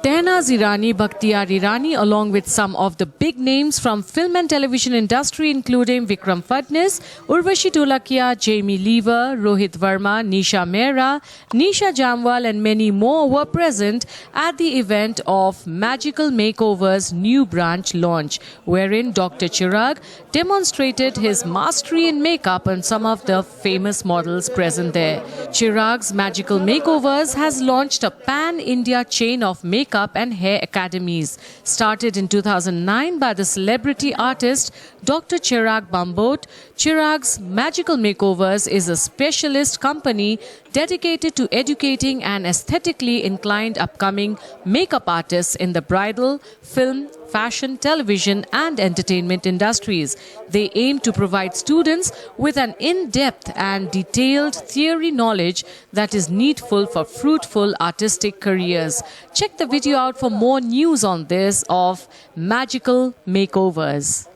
Tehnaz Irani, Bakhtiyar Irani, along with some of the big names from film and television industry, including Vikram Fadnis, Urvashi Dholakia, Jamie Lever, Rohit Verma, Nisha Mehra, Nisha Jamwal, and many more were present at the event of Magical Makeover's new branch launch, wherein Dr. Chirag demonstrated his mastery in makeup on some of the famous models present there. Chirag's Magical Makeovers has launched a pan-India chain of makeup and hair academies. Started in 2009 by the celebrity artist Dr. Chirag Bambot, Chirag's Magical Makeovers is a specialist company dedicated to educating and aesthetically inclined upcoming makeup artists in the bridal, film, fashion, television and entertainment industries. They aim to provide students with an in-depth and detailed theory knowledge that is needful for fruitful artistic careers. Check the video out for more news on this of Magical Makeovers.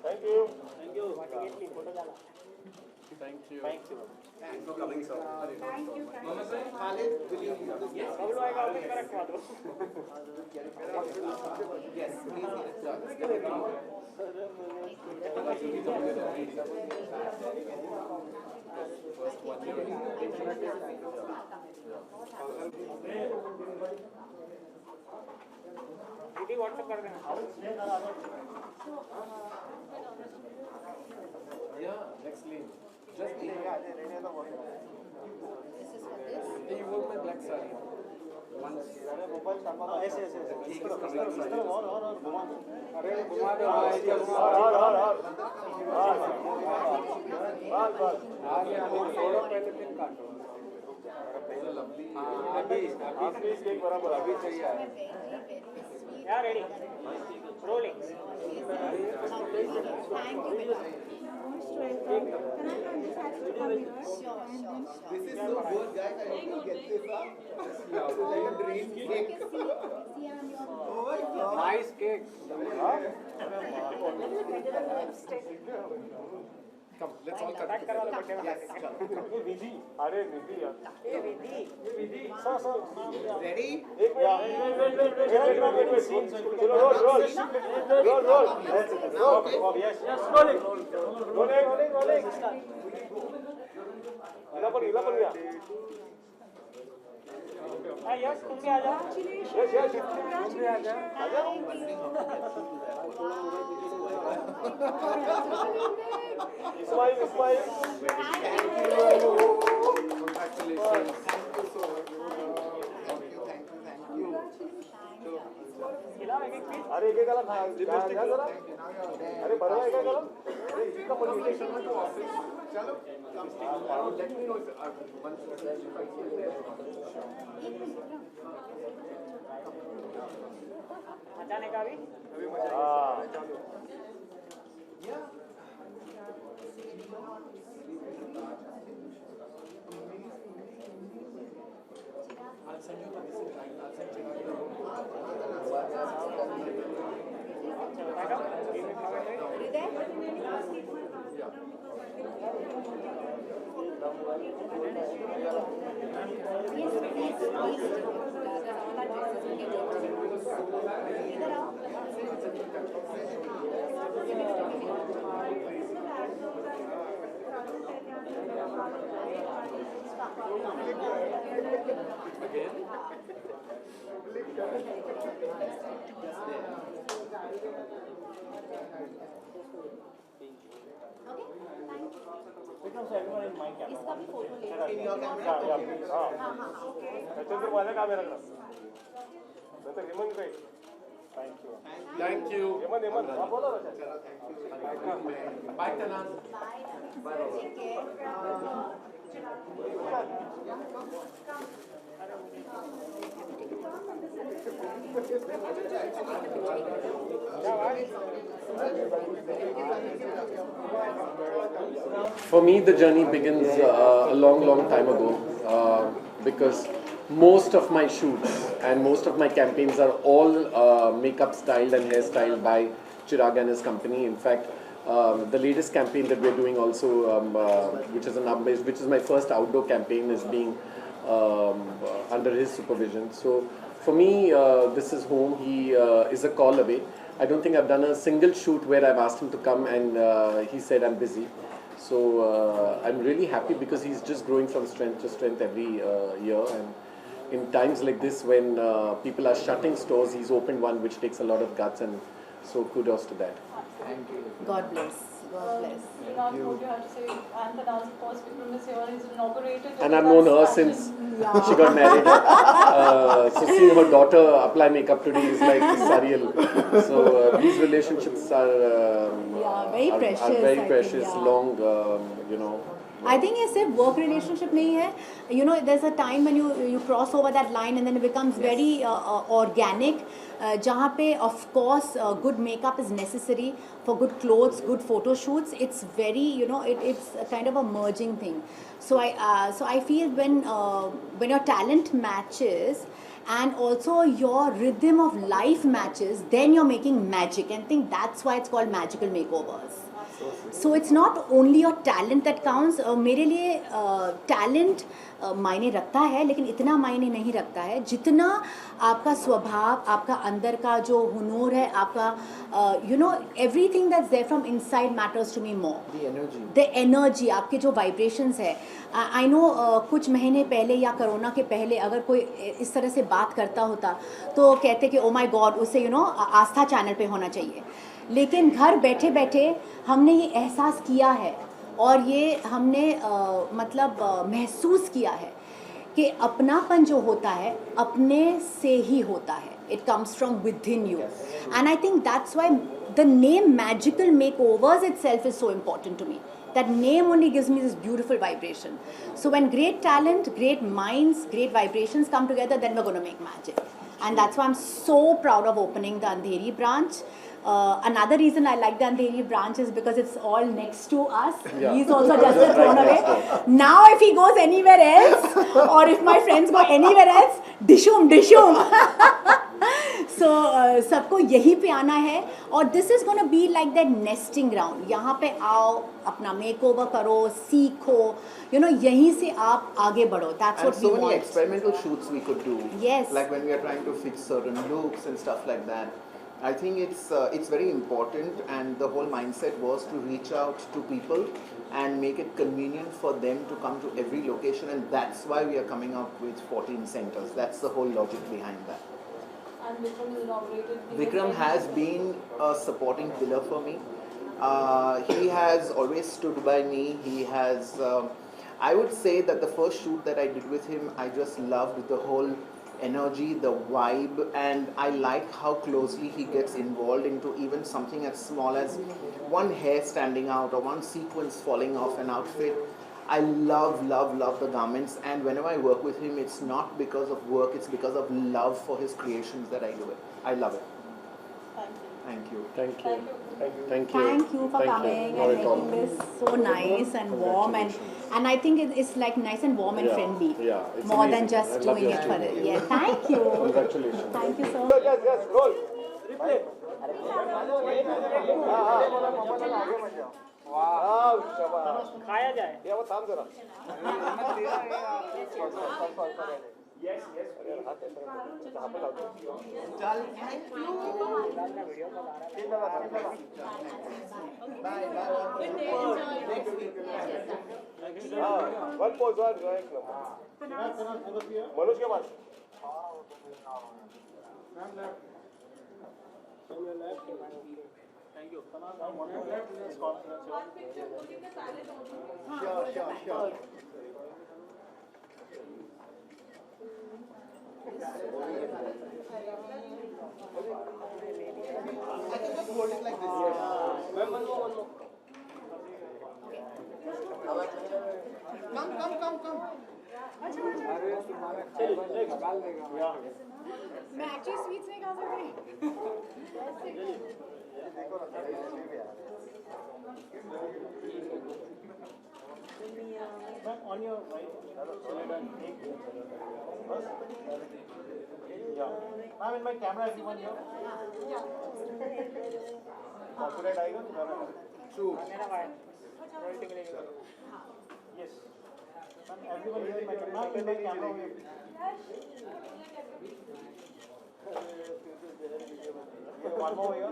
Thank you. Thank you. Thank you. Thank you. Thanks for coming, sir. Thank you. Khalid, will you use this? Yes, please. WhatsApp कर देना. Yeah, next lane. Just you work my black saree. Once. Yes. अरे घुमा दो भाई थोड़ा पहले दिन काटो अभी केक बराबर अभी चाहिए Yeah, ready. Rolling. Thank you. This is so good, guys. I hope you get this up. It's like a dream cake. Oh my God. Nice cake. Come, let's all cut together. Yes, Vidhi. अरे Vidhi यार. ये Vidhi. Sir. Ready? Yeah. Roll. Let's roll. Yes. Rolling. इला पर गया. Yes, तुम भी आ जाओ. Yes. तुम भी आ जाओ. Smile. Congratulations. Thank you so much. Thank you. अरे एक गला खा जरा अरे भरवा एक गला अरे इसका मोटिवेशन में तो ऑफिस चलो लेट मी नो once मजा नहीं का भी हां I'll send you the message. I'll send you. इसका भी फोटो ले In your camera? चंद्र माझ्या कॅमेरा नंतर हेमंत काय थँक यू हेमंत बोला ना बाय तना bye take care For me, the journey begins a long time ago because most of my shoots and most of my campaigns are all makeup styled and hairstyled by Chirag and his company. In fact, The latest campaign that we're doing also, which is my first outdoor campaign, is being under his supervision. So for me, this is home. He is a call away. I don't think I've done a single shoot where I've asked him to come and he said I'm busy. So I'm really happy because he's just growing from strength to strength every year. And in times like this, when people are shutting stores, he's opened one which takes a lot of guts, and so kudos to that. God bless. God bless. Sriram, what you have to say? And the dance, of course, Vikram is here. He's inaugurated. And I've known her since she got married. So seeing her daughter apply makeup today is like surreal. So these relationships are very precious, Are very I precious, think, yeah. long, I think ये सिर्फ work relationship नहीं है. You know, there's a time when you cross over that line and then it becomes very organic. जहाँ पे of course good makeup is necessary for good clothes, good photo shoots. It's very, it's a kind of a merging thing. So I feel when your talent matches and also your rhythm of life matches, then you're making magic. And I think that's why it's called magical makeovers. So it's not only your talent that counts. मेरे लिए talent मायने रखता है, लेकिन इतना मायने नहीं रखता है जितना आपका स्वभाव, आपका अंदर का जो हुनूर है, आपका everything that's there from inside matters to me more. The energy, आपके जो vibrations है. I know कुछ महीने पहले या कोरोना के पहले अगर कोई इस तरह से बात करता होता तो कहते कि oh my God, उसे आस्था चैनल पे होना चाहिए. लेकिन घर बैठे बैठे हमने ये एहसास किया है और ये हमने महसूस किया है कि अपनापन जो होता है अपने से ही होता है. It comes from within you. And I think that's why the name Magical Makeovers itself is so important to me. That name only gives me this beautiful vibration. So when great talent, great minds, great vibrations come together, then we're going to make magic. And that's why I'm so proud of opening the Andheri branch. Another reason I like the Andheri branch is because it's all next to us. Yeah. He's also just thrown away. Now if he goes anywhere else, or if my friends go anywhere else, dishum. So सबको यहीं पे आना है और this is going to be like that nesting ground. यहाँ पे आओ, अपना makeover करो, सीखो, यहीं से आप आगे बढ़ो. That's And what so we many want. experimental shoots we could do. Yes. Like when we are trying to fix certain looks and stuff like that. I think it's very important, and the whole mindset was to reach out to people and make it convenient for them to come to every location, and that's why we are coming up with 14 centers. That's the whole logic behind that. And Vikram is inaugurated. Vikram has been a supporting pillar for me. He has always stood by me. He has, I would say that the first shoot that I did with him, I just loved the whole energy, the vibe, and I like how closely he gets involved into even something as small as one hair standing out or one sequence falling off an outfit. I love the garments, and whenever I work with him, it's not because of work, it's because of love for his creations that I do it. I love it. Thank you. Thank you. Thank you for coming and making this so nice and warm, and I think it's like nice and warm and friendly. Yeah, it's more amazing. than just I love doing your it for studio. it. Yeah, thank you. Congratulations. Thank you so much. Yes, roll. Replay. वाह शाबाश खाया जाए ये वो थाम जरा yes अरे हाथ पे कहां पे लाओ चल थैंक यू वीडियो का बाय हां one pose one drawing Manoj के पास ma'am left Thank you. One more left in this corner. One picture holding the palette also. Sure. I can just hold it like this. One more. Come. मैं actually sweets नहीं खा सकती. On your right. Yeah. Ma'am, in my camera, everyone here. Yeah. Copyright आएगा तो True. Yes. Everyone here my camera. One more here.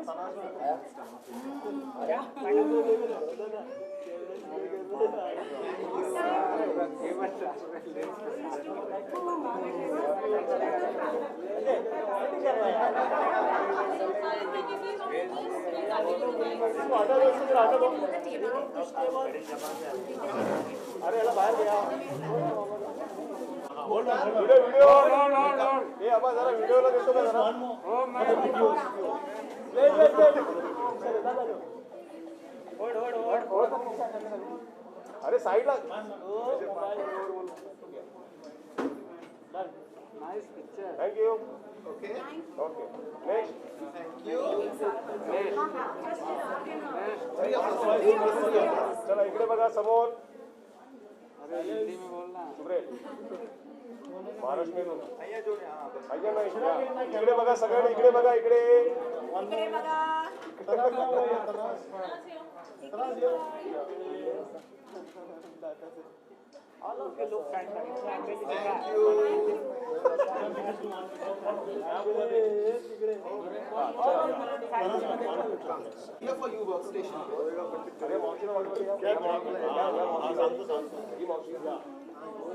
अरे याला बाहेर गया व्हिडिओ हे आबा जरा व्हिडिओला देतो का जरा अरे साईडला nice picture thank you Okay. Okay next चला इकडे बघा समोर सुब्रे महाराष्ट्र नाही इकडे बघा सगळ्यांनी इकडे बघा इकडे All of you look fantastic. Thank you. Here for you workstation. अरे मावशीला वाटलं क्या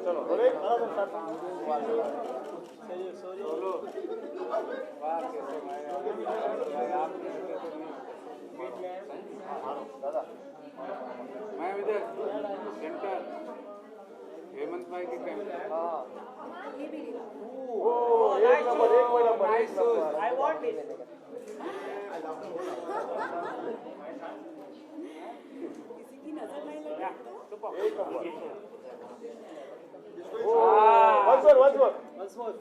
चलो रोले मैं इधर सेंटर हेमंत भाई के कैंप ओ एक number nice I want this एक नंबर ओ once more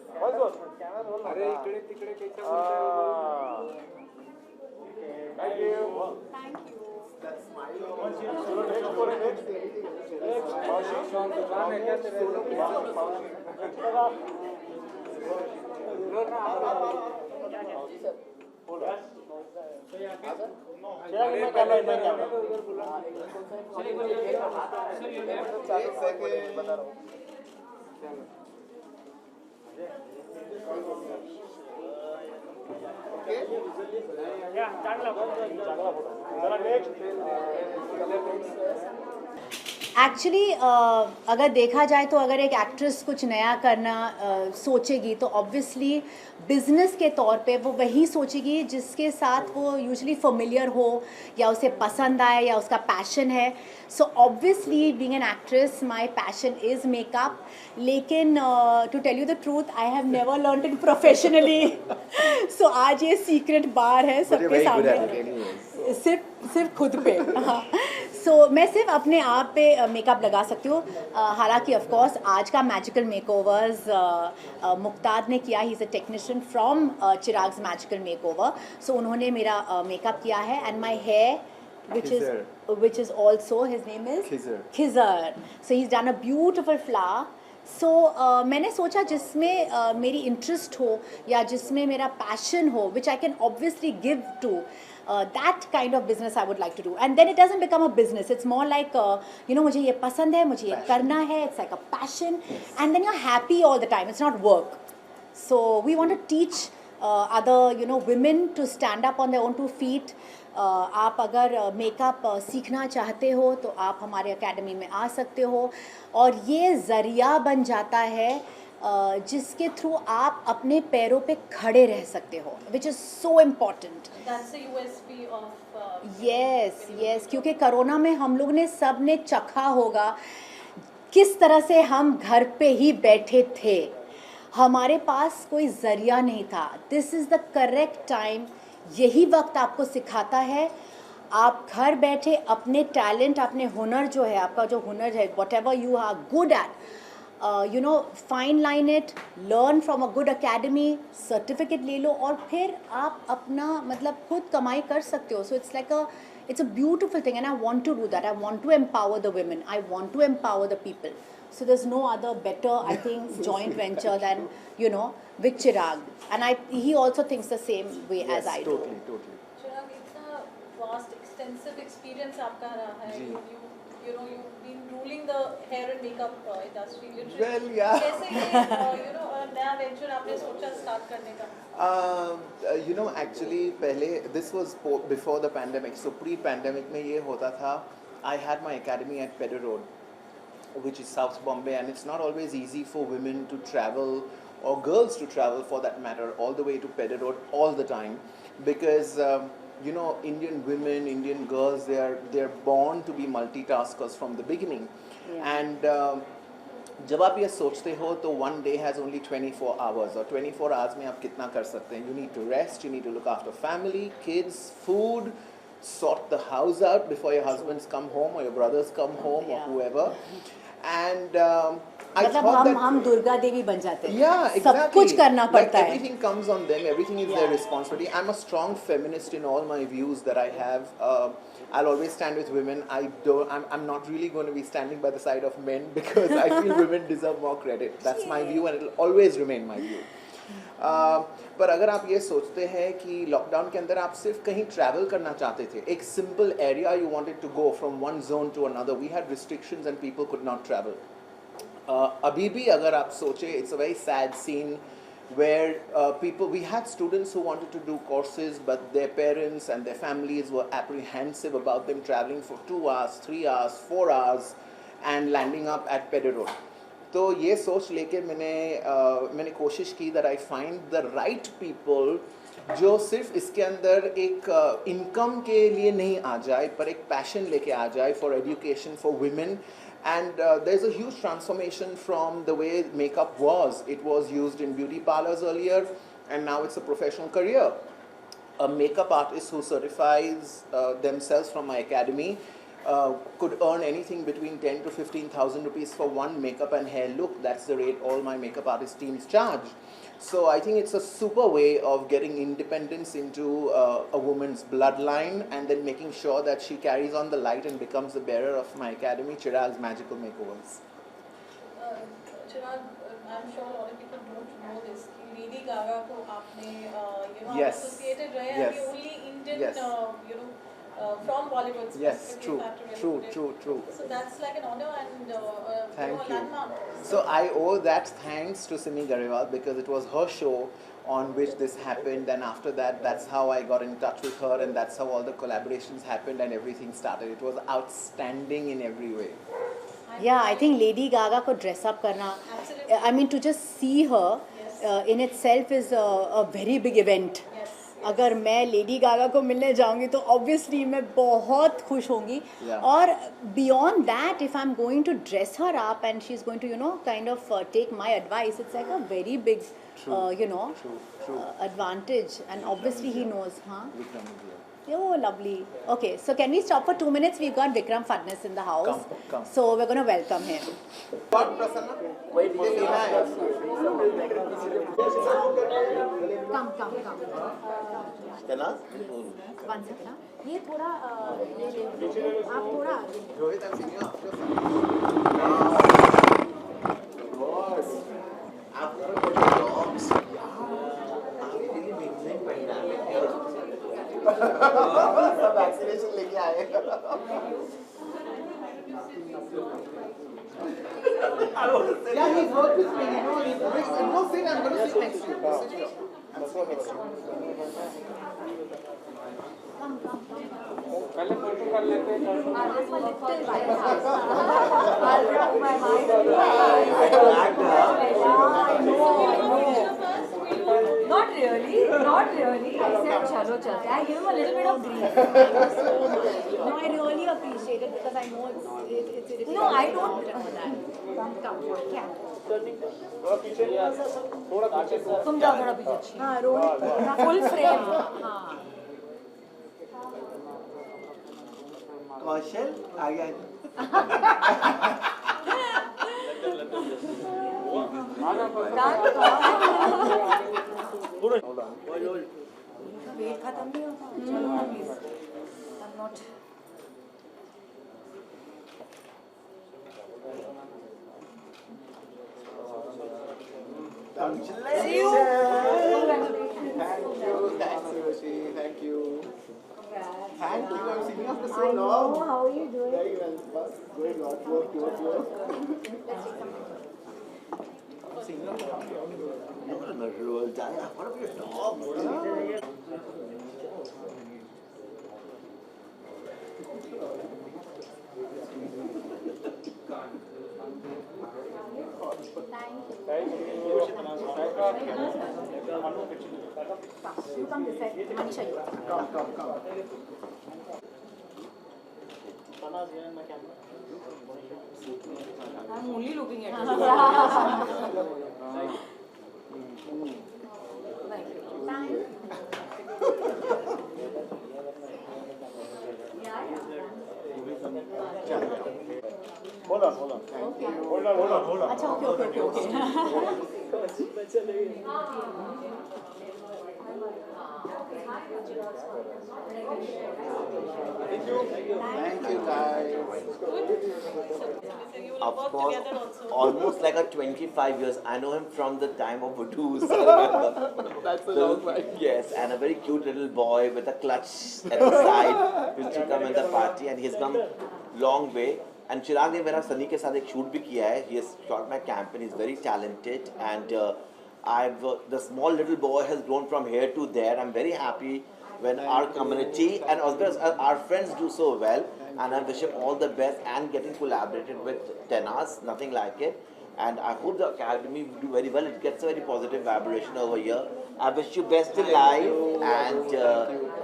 अरे इकडे तिकडे कैसा थैंक यू That smile. चलो नेक्स्ट बोले नेक्स्ट मावशी एक्चुअली अगर देखा जाए तो अगर एक एक्ट्रेस कुछ नया करना सोचेगी तो ऑब्वियसली बिजनेस के तौर पे वो वही सोचेगी जिसके साथ वो यूजुअली फेमिलियर हो या उसे पसंद आए या उसका पैशन है. So obviously being an actress my passion is makeup. लेकिन to tell you the truth I have never learned it professionally. So आज ये सीक्रेट बार है सबके सामने, सिर्फ खुद पे. हाँ, सो मैं सिर्फ अपने आप पे मेकअप लगा सकती हूँ. हालांकि ऑफ कोर्स आज का मैजिकल मेकओवर्स मुक्ताद ने किया. He is a technician from Chirag's magical makeover. So उन्होंने मेरा मेकअप किया है and my hair which is also his name is Khizar. So he's done a beautiful flower. So मैंने सोचा जिसमें मेरी इंटरेस्ट हो या जिसमें मेरा पैशन हो which I can obviously give to that kind of business I would like to do. And then it doesn't become a business. It's more like you know मुझे ये पसंद है, मुझे ये करना है. It's like a passion and then you're happy all the time. It's not work. So we want to teach other women to stand up on their own two feet. आप अगर मेकअप सीखना चाहते हो तो आप हमारे एकेडमी में आ सकते हो और ये ज़रिया बन जाता है जिसके थ्रू आप अपने पैरों पे खड़े रह सकते हो, which is so important. That's the USP of yes क्योंकि कोरोना में हम लोग ने सब ने चखा होगा किस तरह से हम घर पे ही बैठे थे. हमारे पास कोई ज़रिया नहीं था. This is the correct time. यही वक्त आपको सिखाता है आप घर बैठे अपने टैलेंट, अपने हुनर जो है, आपका जो हुनर है, whatever you are good at, fine line it, learn from a good academy, certificate ले लो और फिर आप अपना मतलब खुद कमाई कर सकते हो. सो it's a beautiful thing and I want to do that. I want to empower the women. I want to empower the people. So there's no other better, I think, joint venture than, with Chirag. And he also thinks the same way as I do. Totally. Chirag, it's a vast extent extensive experience आपका रहा है. You know, you've been ruling the hair and makeup industry literally. Well, yeah. कैसे ये you know नया venture आपने सोचा start करने का? You know, actually, पहले this was before the pandemic. So pre-pandemic में ये होता था. I had my academy at Pedder Road, which is South Bombay, and it's not always easy for women to travel or girls to travel for that matter all the way to Pedder Road all the time because you know, Indian women, Indian girls, they're born to be multitaskers from the beginning. And जब आप ये सोचते हो तो one day has only 24 hours और 24 hours में आप कितना कर सकते हैं? You need to rest, you need to look after family, kids, food, sort the house out before your husbands come home or your brothers come home or whoever. And I मतलब thought that हम दुर्गा देवी बन जाते हैं. yeah, exactly. सब कुछ करना पड़ता है. Everything comes on them. Everything is their responsibility. I'm a strong feminist in all my views that I have. I'll always stand with women. I'm not really going to be standing by the side of men because I feel women deserve more credit. That's my view, and it'll always remain my view. पर अगर आप ये सोचते हैं कि lockdown के अंदर आप सिर्फ कहीं ट्रैवल करना चाहते थे, एक simple area you wanted to go from one zone to another, we had restrictions and people could not travel. अभी भी अगर आप सोचे, it's a very sad scene where we had students who wanted to do courses, but their parents and their families were apprehensive about them traveling for 2 hours, 3 hours, 4 hours and landing up at Pedder Road. तो ये सोच लेके मैंने कोशिश की that I find the right people जो सिर्फ इसके अंदर एक इनकम के लिए नहीं आ जाए पर एक पैशन लेके आ जाए for education for women. And there's a huge transformation from the way makeup was. It was used in beauty parlors earlier, and now it's a professional career. A makeup artist who certifies themselves from my academy could earn anything between 10 to 15,000 rupees for one makeup and hair look. That's the rate all my makeup artist teams charge. So I think it's a super way of getting independence into a woman's bloodline and then making sure that she carries on the light and becomes the bearer of my academy, Chirag's Magical Makeovers. Chirag, I'm sure a lot of people don't know this. Lady Gaga को आपने you know Yes. associated रहे Yes. and the only Indian Yes. You know from Bollywood. Yes, specifically, if I have to true. relate it. So that's like an honor and Thank you know, a you. landmark. So I owe that thanks to Simi Garewal because it was her show on which this happened, and after that, that's how I got in touch with her, and that's how all the collaborations happened and everything started. It was outstanding in every way. Yeah, I think Lady Gaga को dress up करना, Absolutely. I mean to just see her in itself is a very big event. Yes. अगर मैं Lady Gaga को मिलने जाऊंगी तो obviously मैं बहुत खुश होंगी. Yeah. और beyond that if I am going to dress her up and she is going to you know kind of take my advice, it's like a very big you know advantage, and obviously he knows. Oh, lovely. Okay, so can we stop for 2 minutes? We've got Vikram Fadnis in the house. Come. So we're going to welcome him. What, Prasanna? Wait, Come. Can I? One second. ये थोड़ा आप थोड़ा आगे. Rohit, I'm seeing you. After the dogs, सब vaccination लेके आए. Yeah, he's worked with me. You know, go sit. I'm going to sit next to you. Go sit here. I'm sitting next to you. पहले photo कर लेते हैं. Not really. I said chalo chalte. I give him a little bit of grief. No, I really appreciate it because I know it's No, I don't. Come. Yeah. तुम जाओ थोड़ा पीछे. हाँ, Rohit Full frame. हाँ. कौशल आ गया. वेट खत्म नहीं होता. चलो ना please. I'm not. See you. Thank you. Thanks, Hiroshi. Thank you. Thank you. I've seen you after so I long. know. How are you doing? Very well. Bus going on. Work. Seen you after so long. You're on a roll, Jaya. What about your dog? You come this side. Manisha, you come. I'm only looking at you. Hold on. अच्छा, okay. Thank you, guys. You will Of work course, together also. almost like a 25 years. I know him from the time of Voodoo. That's a long time. Yes, and a very cute little boy with a clutch at the side used to come in the party, and he's come long way. And Chirag ने मेरा सनी के साथ एक shoot भी किया है. He has shot my campaign. He's very talented, and the small little boy has grown from here to there. I'm very happy when our community and also our friends do so well, and I wish him all the best and getting collaborated with Tenaz, nothing like it. And I hope the academy will do very well. It gets a very positive vibration over here. I wish you best in life, and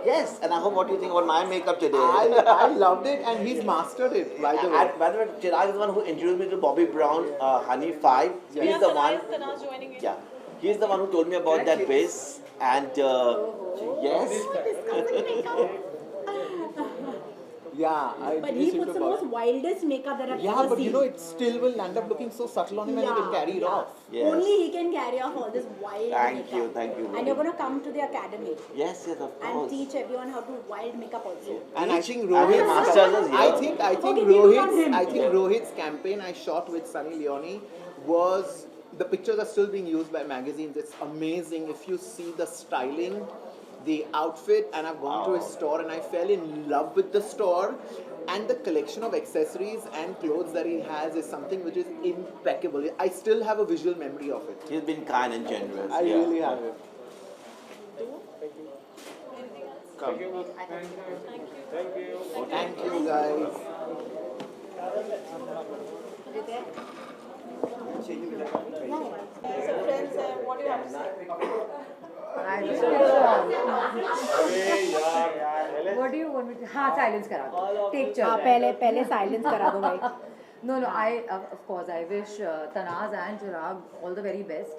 yes, and I hope what you think about my makeup today. I loved it, and he's mastered it, by the way. And by the way, Chirag is the one who introduced me to Bobby Brown, Honey 5. He's the one. Tanaz joining in. Yeah, he's the one who told me about that base, and yes. Yeah, But he puts the most wildest makeup that I've Yeah, ever but seen. you know, it still will end up looking so subtle on him, and he can carry it off. Yes. Only he can carry off all this wild Thank makeup. you, thank you. And you're going to come to the academy Yes, of and course. teach everyone how to wild makeup also. And I think I think Rohit's Masters is here. I think Okay, we look on Rohit's him. I think Rohit's campaign I shot with Sunny Leone was, the pictures are still being used by magazines. It's amazing if you see the styling, the outfit, and I've gone to his store and I fell in love with the store. And the collection of accessories and clothes that he has is something which is impeccable. I still have a visual memory of it. He's been kind and generous. I yeah. really have it. Thank you. Thank you, guys. So friends, what do you have to say? What do you want me to? हाँ, silence करा दो. Take चल हाँ, रहा है. पहले silence करा दो भाई. No, I of course I wish Tanaz and Chirag all the very best.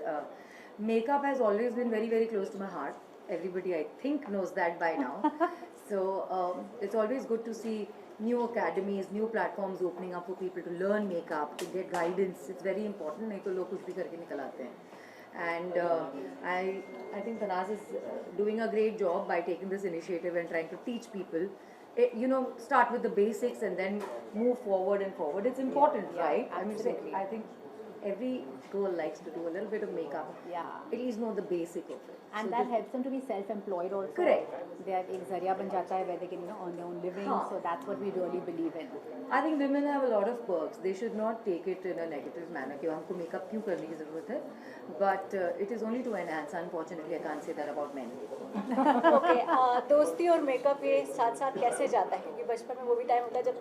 Makeup has always been very, very close to my heart. Everybody I think knows that by now. So it's always good to see new academies, new platforms opening up for people to learn makeup, to get guidance. It's very important. नहीं तो लोग कुछ भी करके निकल आते हैं. And I think Tanaz is doing a great job by taking this initiative and trying to teach people. Start with the basics and then move forward and forward. It's important, right? Absolutely. I think every girl likes to do a little bit of makeup. Yeah. At least know the basic of it. And So that this- helps them to be self-employed also. Correct. They have एक जरिया बन जाता है where they can earn their own living. हाँ. So that's what we really believe in. I think women have a lot of perks. They should not take it in a negative manner कि हमको makeup क्यों करने की ज़रूरत है. But it is only to enhance. Unfortunately, I can't say that about men. Okay दोस्ती और makeup ये साथ साथ कैसे जाता है क्योंकि बचपन में वो भी टाइम होता है जब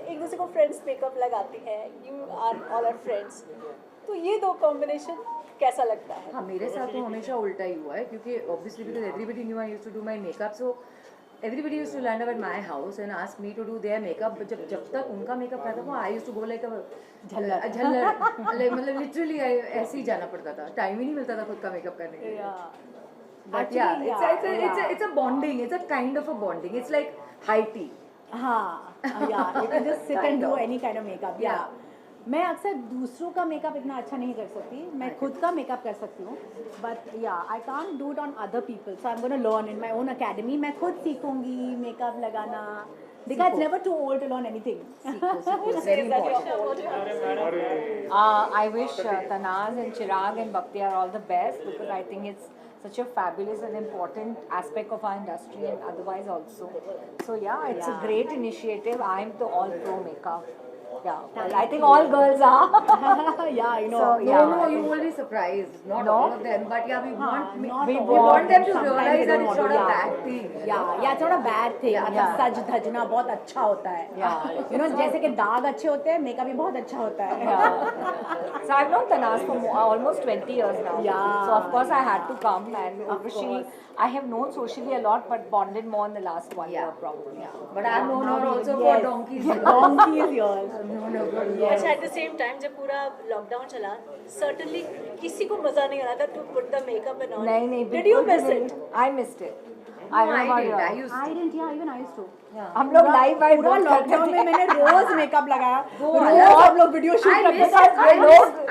एक दूसरे को फ्रेंड्स मेकअप लगाती हैं you are all are friends तो ये दो कॉम्बिनेशन कैसा लगता है हाँ मेरे साथ तो हमेशा उल्टा ही हुआ है क्योंकि obviously because everybody knew I used to do my makeup so everybody used to land up at my house and ask me to do their makeup but जब तक उनका मेकअप करता था I used to go like a झल्लर मतलब literally ऐसे ही जाना पड़ता था टाइम ही नहीं मिलता था खुद का मेकअप करने के लिए but Actually, it's a bonding it's a kind of a bonding it's like high tea हाँ, yeah, you can just sit and Kind do of. any kind of makeup. Yeah. मैं अक्सर दूसरों का मेकअप इतना अच्छा नहीं कर सकती मैं खुद का मेकअप कर सकती हूँ बट या I can't do it on other people so I am gonna learn in my own academy मैं खुद सीखूंगी मेकअप लगाना because it's never too old to learn anything. it's very important I wish Tanaz and Chirag and Bhakti are all the best because I think it's such a fabulous and important aspect of our industry and otherwise also. So yeah, it's a great initiative. I'm the all pro makeup. Yeah, well, I think all girls are. Yeah, you know. So, No, yeah. no, you will be surprised. Not No? all of them, but yeah, we want not we all. want them to Sometimes realize they that don't it's want not a to, bad thing. या it's not a bad thing मतलब Yeah. सज धजना बहुत अच्छा होता है you know जैसे कि दाग अच्छे होते हैं मेकअप भी बहुत अच्छा होता है Yeah. So I've known Tanaz for almost 20 years now. Yeah. So of course I had to come, and Urvashi I have known socially a lot, but bonded more in the last 1 year probably. But I've known her also for donkeys. donkeys years I've known her for years. अच्छा, at the same time जब पूरा lockdown चला, certainly किसी को मजा नहीं आ रहा था to put the makeup and all. नहीं, did you miss it? I missed it. No, I didn't. I used I didn't, yeah, even I used to. हम लोग लाइव वाइव पूरा लॉकडाउन में मैंने रोज मेकअप लगाया रोज अलग। हम लोग वीडियो शूट करते थे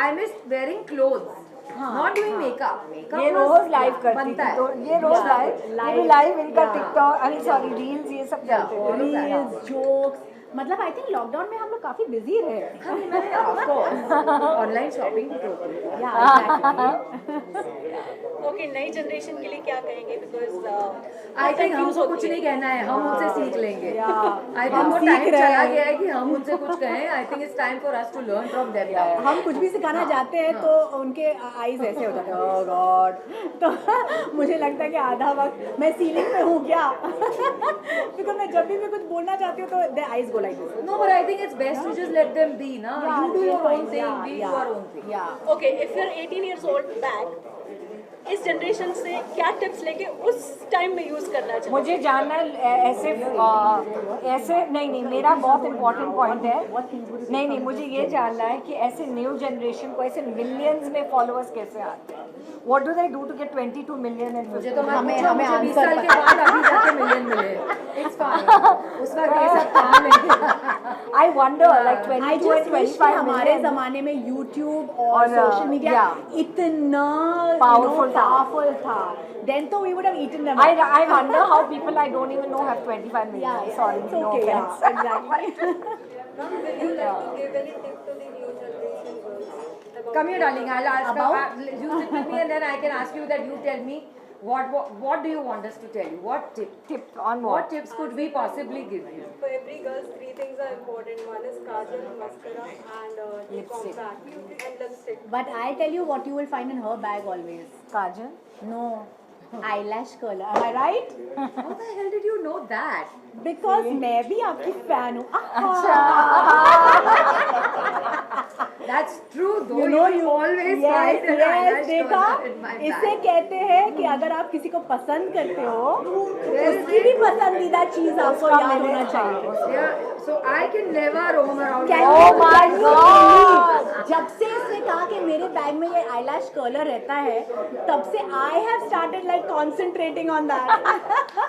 I missed wearing clothes. Not doing makeup. Makeup ये was- रोज लाइव करती बनता थी, है. तो ये रोज लाइव, ये भी लाइव इनका टिकटॉक, आई सॉरी रील्स, ये सब चलते थे. रील्स जोक्स मतलब आई थिंक लॉकडाउन में हम लोग काफी बिजी रहे Of course. Online shopping भी तो. या एग्जैक्टली ओके, नई जनरेशन के लिए क्या कहेंगे? बिकॉज I think हमको कुछ नहीं कहना है, हम उनसे सीख लेंगे. I think हम वो सीख टाइम रहे चला हैं। गया है कि हम उनसे कुछ कहें. I think it's time for us to learn from them now. हम कुछ भी सिखाना चाहते हैं तो उनके आईज ऐसे हो जाते हैं ओह गॉड तो मुझे लगता है कि आधा वक्त मैं सीलिंग में हूँ क्या बिकॉज मैं जब भी मैं कुछ बोलना चाहती हूँ तो the eyes go like this No, but I think it's best to just let them be, na? You do your own thing, be your own thing. या okay, if you are 18 years old बैक, इस generation से क्या tips लेके उस time में use करना चाहिए? मुझे जानना ऐसे ऐसे नहीं, मेरा बहुत इंपॉर्टेंट पॉइंट है. नहीं, मुझे ये जानना है कि ऐसे न्यू जनरेशन को ऐसे मिलियंस में फॉलोअर्स कैसे आते हैं? What do they do to get 22 million and मुझे तो हमें 20 आंसर साल के बाद अभी जाके मिलियन मिले. It's fine. उस वक्त ये सब काम है. I wonder like I 22 just and wish 25 हमारे million. जमाने में यूट्यूब और और, सोशल मीडिया yeah. इतना Powerful था. पावरफुल था देन तो we would have eaten them I wonder how people I don't even know have 25 million. Sorry, it's no okay, offense. yeah, exactly. Come here, darling. I'll ask About? you sit with me, and then I can ask you that you tell me what do you want us to tell you? What Tip on what what? tips could we possibly give you? For every girl, 3 things are important. One is kajal, mascara, and Lipstick. compact, and lipstick. But I'll tell you what you will find in her bag always. Kajal? No, eyelash curler. Am I right? How the hell did you know that? Because मैं भी आपकी fan हूँ. That's true, though. You know you always yes, find an yes, eyelash देखा curler in my bag. इससे कहते हैं कि अगर आप किसी को पसंद करते हो उसकी भी पसंदीदा चीज आपको याद होना चाहिए. Yeah, so I can never roam around. Can Oh you my believe? जब से इसने कहा कि मेरे बैग में ये eyelash curler रहता है तब से I have started like concentrating on that. How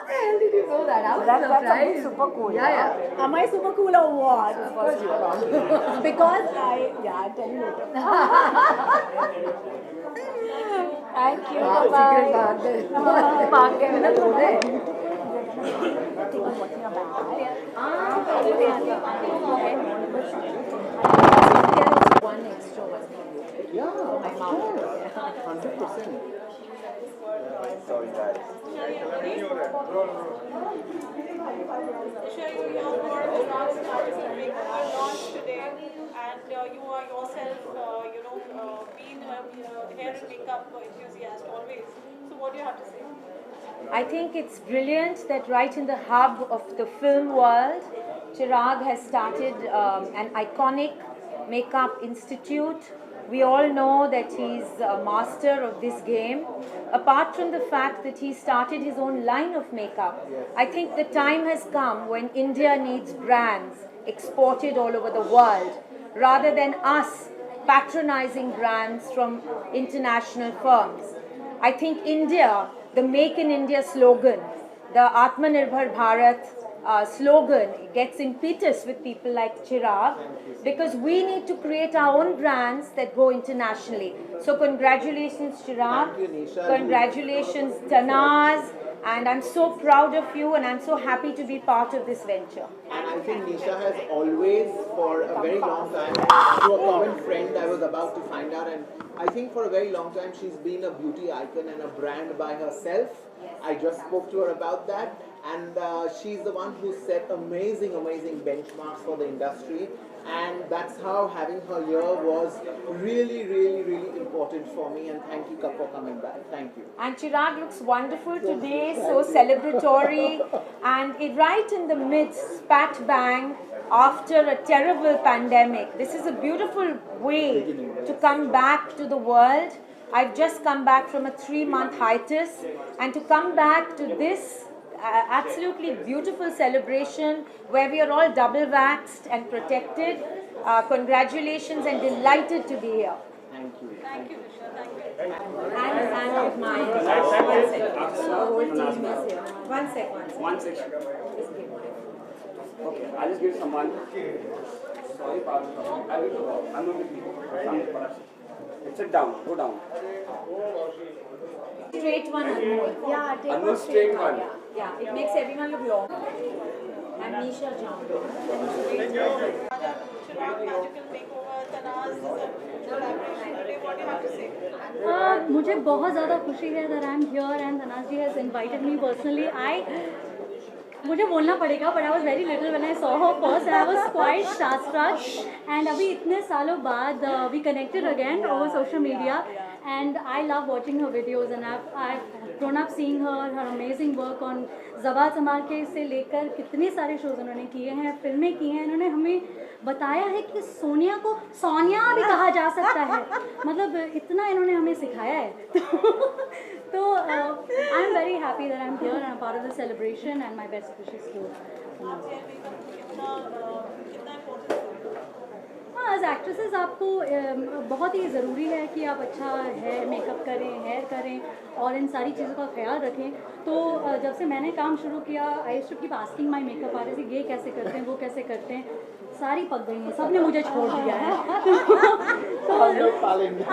the hell did you know that? I was That's surprised. something super cool. Yeah. Am I super cool or what? Of course you are. Because I'll tell you later. Thank you. Secret Bye. बात है. मांग के मैंने बोले. One extra one. Yeah, of course. 100%. Sorry, guys. Isha, your work is launched today, and you are yourself, being a hair and makeup enthusiast always. So, what do you have to say? I think it's brilliant that right in the hub of the film world, Chirag has started an iconic makeup institute. We all know that he's a master of this game. Apart from the fact that he started his own line of makeup, I think the time has come when India needs brands exported all over the world rather than us patronizing brands from international firms. I think India, the Make in India slogan, the Atmanirbhar Bharat slogan gets impetus with people like Chirag because we need to create our own brands that go internationally. So congratulations Chirag, Thank you, Nisha. congratulations Tanaz, And I'm so proud of you, and I'm so happy to be part of this venture. And I think Nisha has always, for a very long time, through a common friend I was about to find out, and I think for a very long time she's been a beauty icon and a brand by herself. I just spoke to her about that, and she's the one who set amazing benchmarks for the industry, and that's how having her here was really important for me, and thank you for coming back. Thank you. And Chirag looks wonderful today, so celebratory, and it right in the midst, spat bang, after a terrible pandemic. This is a beautiful way to come back to the world. I've just come back from a 3-month hiatus, and to come back to this absolutely beautiful celebration where we are all double vaxxed and protected. Congratulations, and delighted to be here. Thank you. Thank you, Nisha. Thank you. And of mine. One sec. The whole team is here. One sec. One sec. Okay, I'll just give you some one. Sorry, pardon. I'm not with you. Sit down. Go down. Straight one, Anmol. Yeah, take Anmol one straight one. Yeah, it makes everyone look long. And Nisha Jam. Chirag Magical Makeover, Tanaz collaboration today. What do you have to say? मुझे बहुत ज़्यादा खुशी है that I'm here and Tanaz ji has invited me personally. मुझे बोलना पड़ेगा, but I was very little when I saw her first and I was quite starstruck. And अभी इतने सालों बाद we connected again over social media, and I love watching her videos, and I've grown up seeing her amazing work on ज़बान संभाल के से लेकर कितने सारे शोज़ उन्होंने किए हैं, फिल्में की हैं. इन्होंने हमें बताया है कि सोनिया को सोनिया भी कहा जा सकता है. मतलब इतना इन्होंने हमें सिखाया है. So I'm very happy that I'm here and I'm part of the celebration, and my best wishes to हाँ, एज एक्ट्रेसेस आपको बहुत ही ज़रूरी है कि आप अच्छा हेयर मेकअप करें, हेयर करें और इन सारी चीज़ों का ख्याल रखें. तो जब से मैंने काम शुरू किया, I used to keep asking my makeup artist ये कैसे करते हैं, वो कैसे करते हैं. सारी पक गई हैं, सब ने मुझे छोड़ दिया है. तो आप लोग पालेंगे,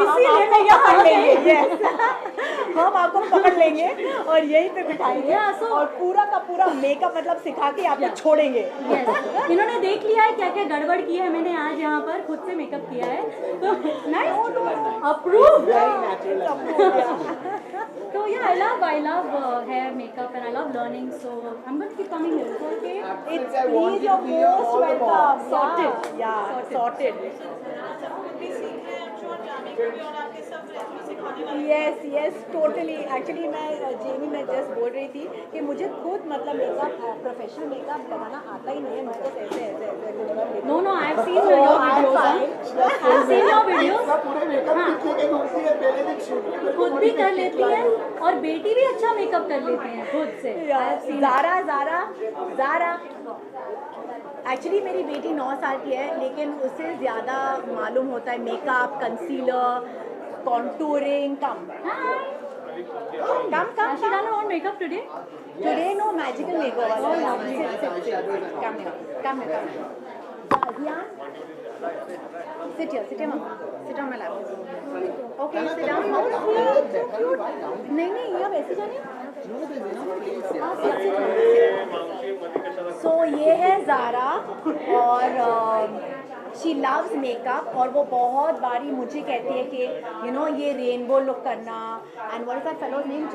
इसीलिए मैं यहाँ लेंगे. हम आपको पकड़ लेंगे और यहीं पे बिठाएंगे और पूरा का पूरा मेकअप मतलब सिखा के आपको छोड़ेंगे. इन्होंने देख लिया है क्या क्या गड़बड़ की है. मैंने आज यहाँ पर खुद से मेकअप किया है, तो nice, approve. So yeah, I love hair, makeup, and I love learning. So I'm going to keep coming here. Okay? Please, you're most welcome. Sorted. Yeah, sorted. Yes, totally. Actually, मैं Jamie में just बोल रही थी कि मुझे खुद मतलब makeup, professional makeup लगाना आता ही नहीं है. मैं तो ऐसे No, I've seen your videos. I've seen your videos. खुद भी कर लेती है और बेटी भी अच्छा मेकअप कर लेती है खुद से. ज़ारा एक्चुअली मेरी बेटी 9 साल की है, लेकिन उससे ज़्यादा मालूम होता है makeup, concealer, contouring. Has she done her own makeup today? Today no magical makeover. Oh, lovely. Come here. Zian, sit here, mama. Sit on my lap. Okay, sit down. So cute. नहीं, ये वैसे जाने. So ये है ज़ारा और she loves makeup, और वो बहुत बारी मुझे कहती है कि ये रेनबो लुक करना, and what is that fellow's name,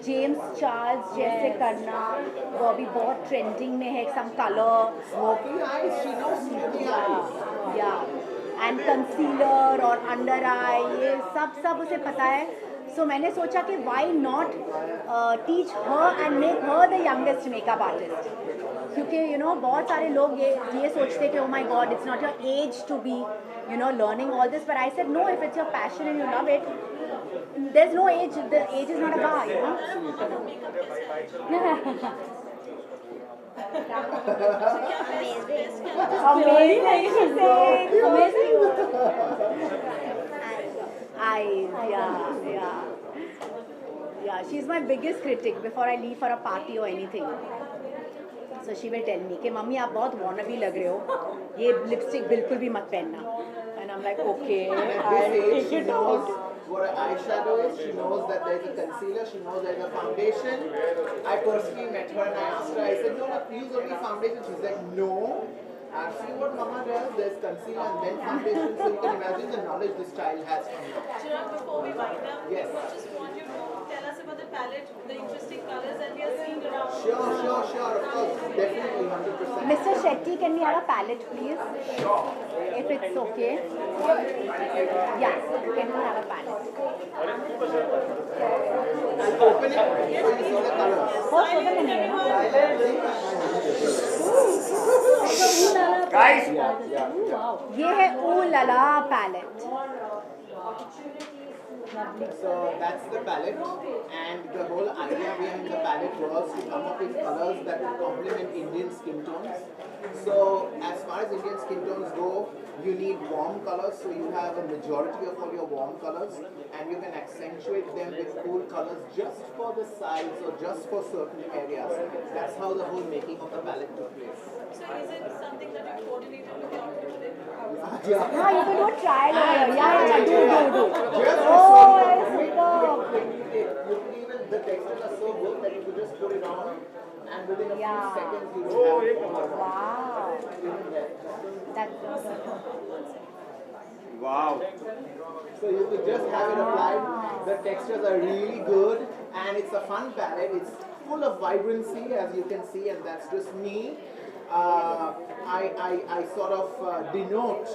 James Charles जैसे करना. वो अभी बहुत ट्रेंडिंग में है, सम कलर या एंड कंसीलर और अंडर आई, ये सब उसे पता है. सो मैंने सोचा कि why not teach her and make her the youngest makeup artist, क्योंकि बहुत सारे लोग ये सोचते कि oh my god it's not your age to be learning all this, but I said no, if it's your passion and you love it, there is no age, the age is not a bar, Yeah, she's my biggest critic before I leave for a party or anything. So she will tell me कि mummy आप बहुत wannabe लग रहे हो, ये lipstick बिल्कुल भी मत पहनना. And I'm like, okay, I'll take it out. what an eyeshadow is. She knows that there's a concealer. She knows there's a foundation. I personally met her and I asked her, I said, no, use only foundation. She's like, no. I've seen what Mama does. There's concealer and then foundation. So you can imagine the knowledge this child has from her. Chirag, before we wind up, Yes. I just want you to tell us about the palette, the interesting colors that we are seeing around. Sure. Of course. Definitely 100%. Mr. Shetty, can we have a palette, please? If it's okay. Yeah, can we have a palette? And open it so you see the colors. First open the name. Guys! ये है Ooh La La palette. So that's the palette, and the whole idea behind the palette was to come up with colors that would complement Indian skin tones. So as far as Indian skin tones go, you need warm colors, so you have a majority of all your warm colors, and you can accentuate them with cool colors just for the sides or just for certain areas. That's how the whole making of the palette took place. So is it something that you coordinated with your outfit? Yeah. हाँ, you can do a trial over here. Yeah, do. Just Oh, it's superb. you can even, the textures are so good that you could just put it on and within a few Yeah. seconds you will have it. Wow. Even there. That's Wow. So you could just have it applied. The textures are really good and it's a fun palette. It's full of vibrancy as you can see, and that's just me. I sort of denote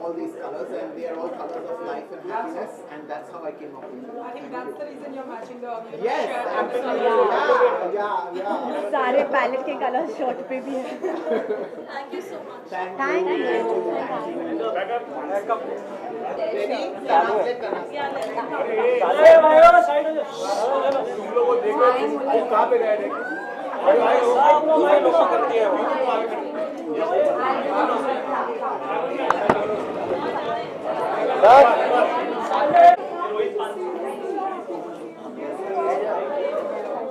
all these colors, and they are all colors of life and happiness, and that's how I came up with it. I think that's the reason you're matching the Yes, absolutely. Yeah. सारे palette के color shirt पे भी है. Thank you so much. Thank you. Ready? Yeah, तुम लोग को देखो तुम कहाँ पे गए थे?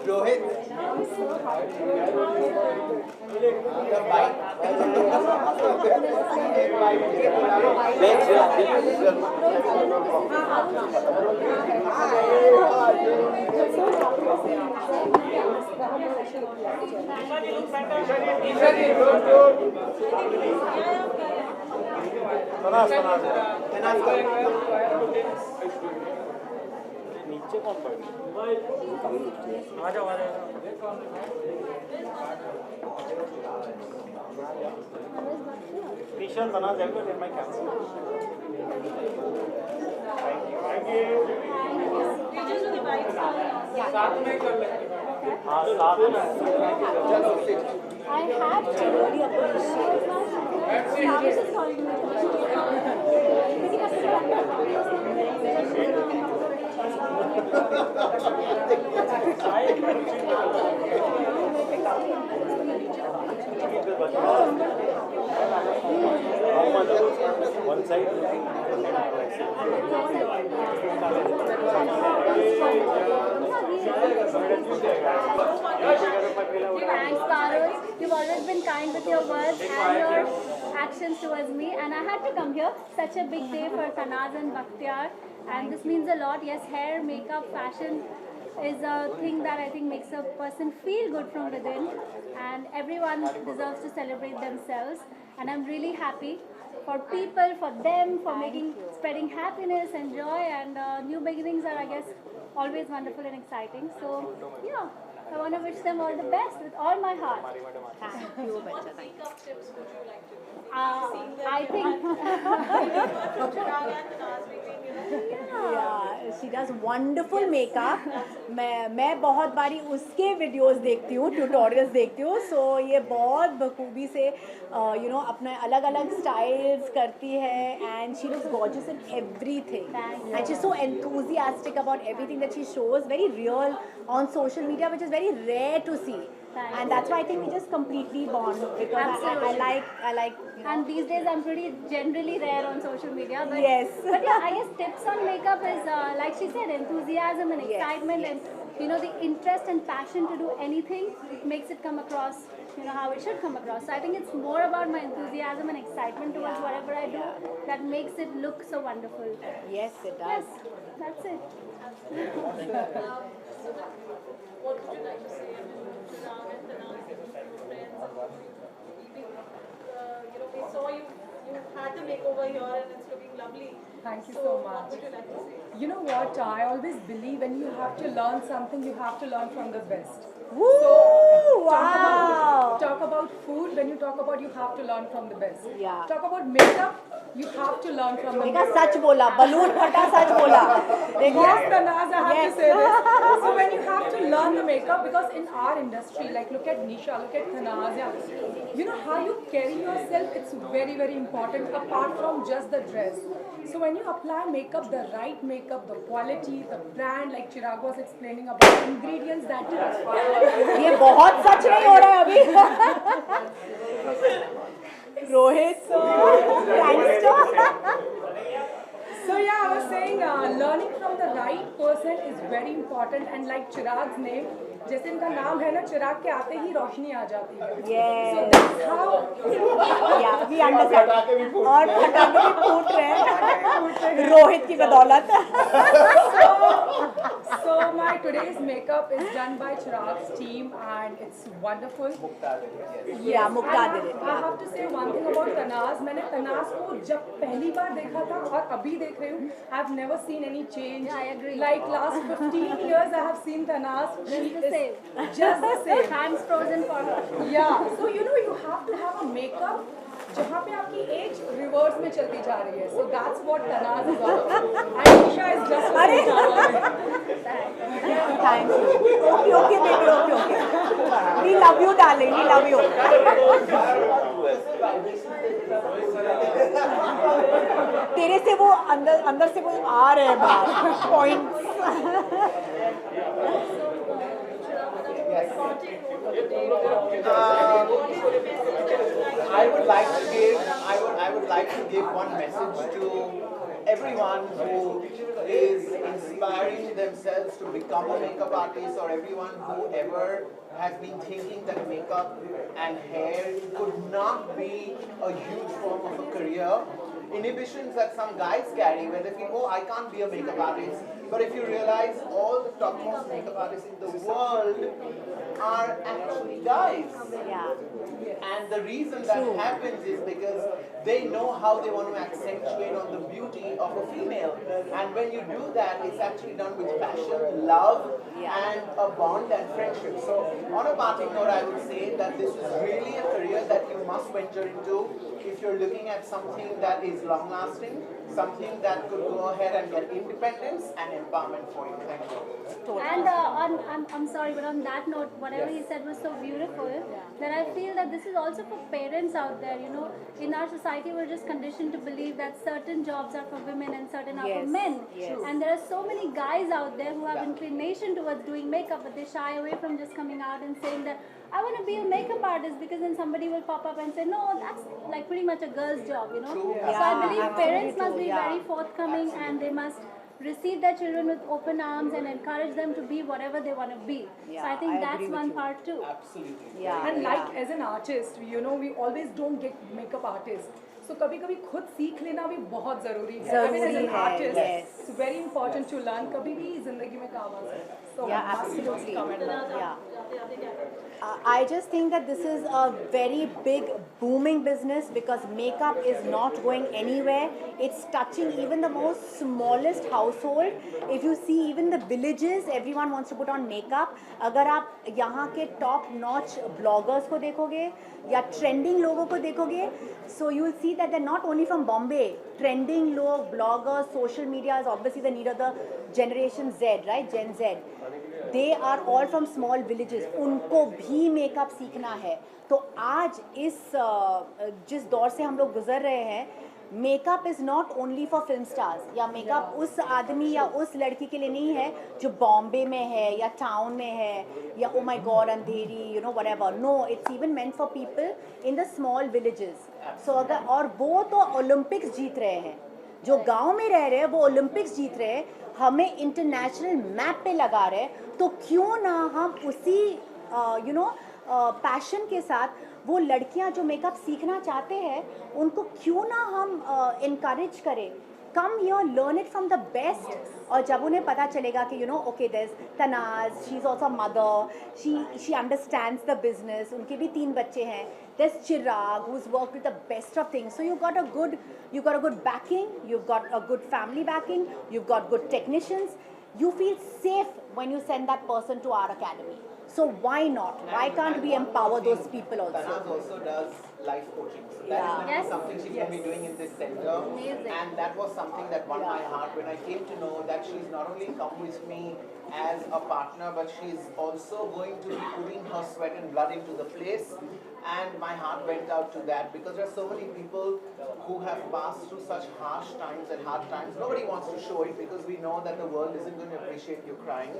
Rohit. नीचे कौन पड़ आ जाओ टी-शर्ट बना देंगे फिर मैं क्या साथ में कर लेंगे हाँ साथ में I have to really appreciate One side. Thanks, Parul. You've always been kind with your words and your actions towards me, and I had to come here. Such a big day for Tanaz and Bakhtiar, and this means a lot. Yes, hair, makeup, fashion is a thing that I think makes a person feel good from within, and everyone deserves to celebrate themselves. And I'm really happy for people, for them, for spreading happiness and joy, and new beginnings are, I guess, always wonderful and exciting. So, yeah, I want to wish them all the best with all my heart. Thank you, what Bacha. makeup tips would you like to give? I think Chirag and Tanaz between, Yeah, she does wonderful makeup. मैं बहुत बारी उसके videos देखती हूँ, tutorials देखती हूँ. So ये बहुत बखूबी से अपने अलग अलग स्टाइल्स करती है, and she looks gorgeous in everything. And she's so enthusiastic about everything that she shows, very real on social media, which is very rare to see. And that's why I think we just completely bond, because I like. and these days I'm pretty generally rare on social media. But, Yes. But yeah, I guess tips on makeup is, like she said, enthusiasm and excitement, and the interest and passion to do anything makes it come across, how it should come across. So I think it's more about my enthusiasm and excitement towards whatever I do that makes it look so wonderful. Yes, it does. Yes. That's it. What would you like to say? I mean, Chirag and Tanaz, your friends, we saw you had the makeover here and it's looking lovely. Thank you So so what much. would you like to say? You know what? I always believe when you have to learn something, you have to learn from the best. Woo! Talk about food. When you talk about, you have to learn from the best. Yeah. Talk about makeup. You have to learn from the देखा best. सच बोला balloon फटा सच बोला देखा Yes, Tanaz, I have Yes. to say this. So when you have to learn the makeup, because in our industry, like look at Nisha, look at Tanaz, you know how you carry yourself, it's very, very important apart from just the dress. So when you apply makeup, the right makeup, the quality, the brand, like Chirag was explaining about ingredients that ये बहुत सच नहीं हो रहा है अभी Rohit gangster So yeah, I was saying learning from the right person is very important, and like Chirag's name, जैसे इनका नाम है ना, चिराग के आते ही रोशनी आ जाती है. Yes. So that's how. Yeah, we understand. और पटाखे भी फूट रहे हैं रोहित की बदौलत So my today's makeup is done by Chirag's team and it's wonderful. Yeah, Mukta did it. I have to say one thing about Tanaz. मैंने तनाज को जब पहली बार देखा था और अभी देख रही हूँ, I've never seen any change. Yeah, I agree. Like last 15 years, I have seen Tanaz. Just the same. Just the same. Hands frozen for her. Yeah. So you know you have to have a makeup जहाँ पे आपकी as reverse में चलती जा रही है. So that's what Tanaz is all about. And Nisha is just अरे Tanaz. Thank you. Okay, okay, baby, okay, okay. We love you, darling. We love you. तेरे से वो अंदर से वो आ रहे हैं बाहर points I would like to give one message to everyone who is inspiring themselves to become a makeup artist, or everyone who ever has been thinking that makeup and hair could not be a huge form of a career. Inhibitions that some guys carry where they feel, oh, I can't be a makeup artist. But if you realize all the topmost makeup artists in the world are actually guys. Yeah. And the reason that happens is because they know how they want to accentuate on the beauty of a female. And when you do that, it's actually done with passion, love, and a bond and friendship. So on a parting note, I would say that this is really a career that you must venture into if you're looking at something that is long-lasting, something that could go ahead and get independence and empowerment for you. Thank you. And I'm sorry, but on that note, whatever he said was so beautiful that I feel that this is also for parents out there. You know, in our society, we're just conditioned to believe that certain jobs are for women and certain are for men. Yes. And there are so many guys out there who have inclination towards doing makeup, but they shy away from just coming out and saying that I want to be a makeup artist, because then somebody will pop up and say, no, that's like pretty much a girl's job, you know. So I believe parents must be very forthcoming, and they must receive their children with open arms and encourage them to be whatever they want to be. So I think that's one part too. Absolutely. Yeah. And like as an artist, you know, we always don't get makeup artists. So कभी-कभी खुद सीख लेना भी बहुत ज़रूरी है. I mean, as an artist, it's very important to learn. कभी भी ज़िंदगी में काम आ सकता है. So Yeah, absolutely. comment on that. Yeah. I just think that this is a very big booming business because makeup is not going anywhere. It's touching even the most smallest household. If you see even the villages, everyone wants to put on makeup. अगर आप यहाँ के top notch bloggers को देखोगे या trending लोगों को देखोगे, so you will see that they're not only from Bombay. Trending लोग, bloggers, social media is obviously the need of the generation Z, right? Gen Z. They are all from small villages. उनको भी makeup सीखना है. तो आज इस जिस दौर से हम लोग गुजर रहे हैं, makeup is not only for film stars, या मेकअप उस आदमी या उस लड़की के लिए नहीं है जो बॉम्बे में है या टाउन में है या oh my god Andheri, you know whatever. No, it's even meant for people in the small villages. So अगर, और वो तो ओलंपिक्स जीत रहे हैं, जो गांव में रह रहे हैं वो ओलंपिक्स जीत रहे हैं, हमें इंटरनेशनल मैप पे लगा रहे हैं. तो क्यों ना हम उसी यू नो पैशन के साथ वो लड़कियां जो मेकअप सीखना चाहते हैं उनको क्यों ना हम इनकरेज करें come here, learn it from the best. और जब उन्हें पता चलेगा कि okay, there's Tanaz, she's also a mother, she understands the business, उनके भी 3 बच्चे हैं. There's Chirag, who's worked with the best of things. So you got a good backing, you've got a good family backing, you've got good technicians. You feel safe when you send that person to our academy. So why not? Why can't we empower those people also? Tanaz also does life coaching. So that is something she's going to be doing in this center. Amazing. And that was something that won my heart when I came to know that she's not only come with me as a partner, but she's also going to be putting her sweat and blood into the place. And my heart went out to that because there are so many people who have passed through such harsh times and hard times. Nobody wants to show it because we know that the world isn't going to appreciate you crying.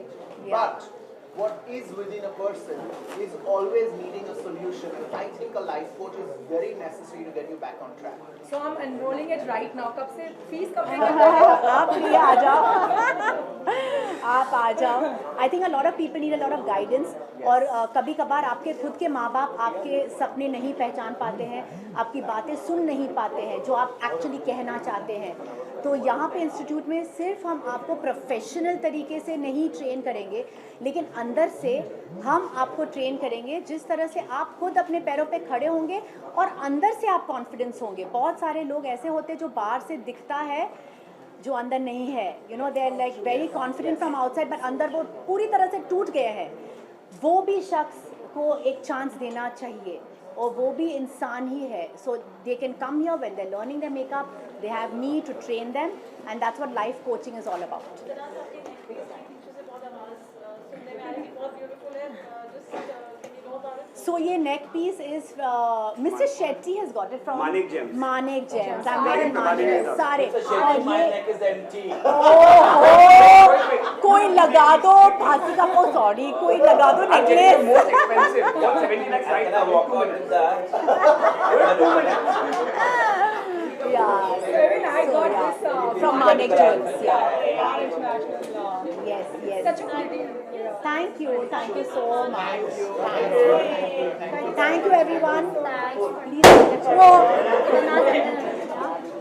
But what is within a person is always needing a solution. And I think a life coach is very necessary to get you back on track. So I'm enrolling it right now. कब से fees कब आप प्रिय आ जाओ, आप आ जाओ. I think a lot of people need a lot of guidance. और कभी कभार आपके खुद के माँ बाप आपके सपने नहीं पहचान पाते हैं, आपकी बातें सुन नहीं पाते हैं जो आप एक्चुअली कहना चाहते हैं. तो यहाँ पे इंस्टीट्यूट में सिर्फ हम आपको प्रोफेशनल तरीके से नहीं ट्रेन करेंगे, लेकिन अंदर से हम आपको ट्रेन करेंगे जिस तरह से आप खुद अपने पैरों पे खड़े होंगे और अंदर से आप कॉन्फिडेंस होंगे. बहुत सारे लोग ऐसे होते हैं जो बाहर से दिखता है जो अंदर नहीं है. They are like very confident from outside, but अंदर वो पूरी तरह से टूट गए हैं. वो भी शख्स को एक चांस देना चाहिए और वो भी इंसान ही है. So they can come here when they are learning their makeup, they have me to train them, and that's what life coaching is all about. So ये neck piece is Mr. Shetty has got it from Manik Gems. Manik Gems. I'm very Manik. सारे. My neck is empty. कोई लगा दो फांसी का. Oh sorry, कोई लगा दो necklace. Most expensive. 170 lakhs right now. Walk out with that. Yeah. Even I got this from Manik Gems. Yeah. International. Yes, yes. Such a pretty. Thank you so much. Thank you everyone. Please.